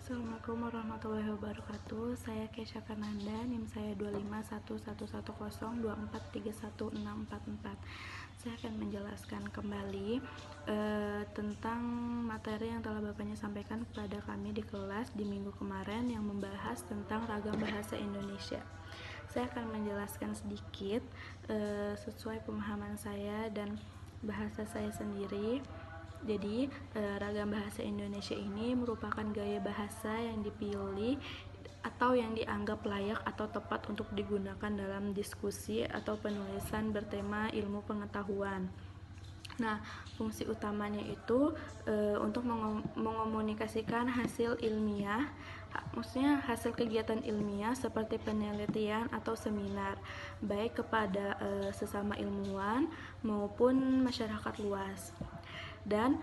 Assalamualaikum warahmatullahi wabarakatuh. Saya Kesha Kananda, NIM saya 2511102431644. Saya akan menjelaskan kembali tentang materi yang telah Bapaknya sampaikan kepada kami di kelas di minggu kemarin yang membahas tentang ragam bahasa Indonesia. Saya akan menjelaskan sedikit sesuai pemahaman saya dan bahasa saya sendiri. Jadi, ragam bahasa Indonesia ini merupakan gaya bahasa yang dipilih atau yang dianggap layak atau tepat untuk digunakan dalam diskusi atau penulisan bertema ilmu pengetahuan. Nah, fungsi utamanya itu untuk mengomunikasikan hasil ilmiah, maksudnya hasil kegiatan ilmiah seperti penelitian atau seminar, baik kepada sesama ilmuwan maupun masyarakat luas. Dan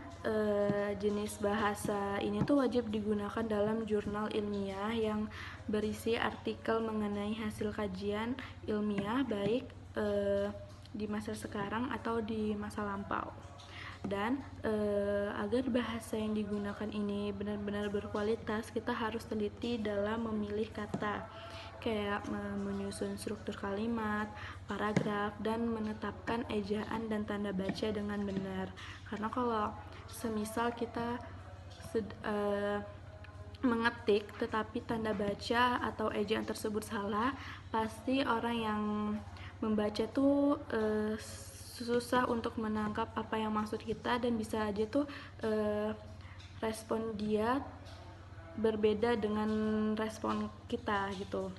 jenis bahasa ini tuh wajib digunakan dalam jurnal ilmiah yang berisi artikel mengenai hasil kajian ilmiah baik di masa sekarang atau di masa lampau. Dan agar bahasa yang digunakan ini benar-benar berkualitas, kita harus teliti dalam memilih kata, kayak menyusun struktur kalimat, paragraf, dan menetapkan ejaan dan tanda baca dengan benar. Karena kalau semisal kita mengetik tetapi tanda baca atau ejaan tersebut salah, pasti orang yang membaca tuh susah untuk menangkap apa yang maksud kita, dan bisa aja tuh respon dia berbeda dengan respon kita gitu.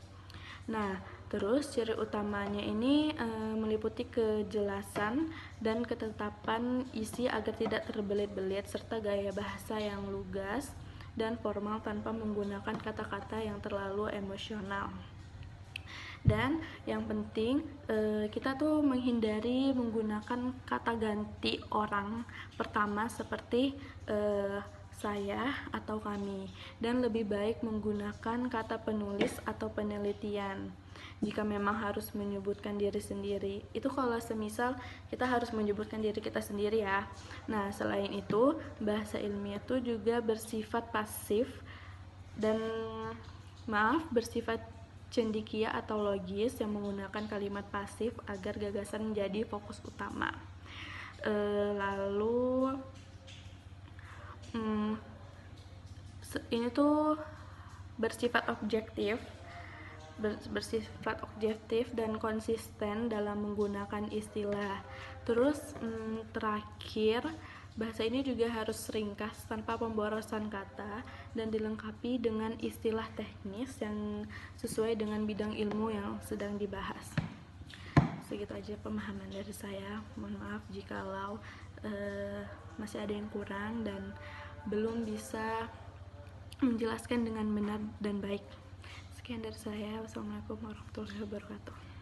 Nah, terus ciri utamanya ini meliputi kejelasan dan ketetapan isi agar tidak terbelit-belit, serta gaya bahasa yang lugas dan formal tanpa menggunakan kata-kata yang terlalu emosional. Dan yang penting kita tuh menghindari menggunakan kata ganti orang pertama seperti saya atau kami, dan lebih baik menggunakan kata penulis atau penelitian jika memang harus menyebutkan diri sendiri. Itu kalau semisal kita harus menyebutkan diri kita sendiri ya. Nah, selain itu bahasa ilmiah itu juga bersifat pasif dan bersifat cendekia atau logis yang menggunakan kalimat pasif agar gagasan menjadi fokus utama. Lalu ini tuh bersifat objektif dan konsisten dalam menggunakan istilah. Terus terakhir, bahasa ini juga harus ringkas tanpa pemborosan kata dan dilengkapi dengan istilah teknis yang sesuai dengan bidang ilmu yang sedang dibahas. Segitu aja pemahaman dari saya. Mohon maaf jikalau masih ada yang kurang dan belum bisa menjelaskan dengan benar dan baik. Sekian dari saya. Wassalamualaikum warahmatullahi wabarakatuh.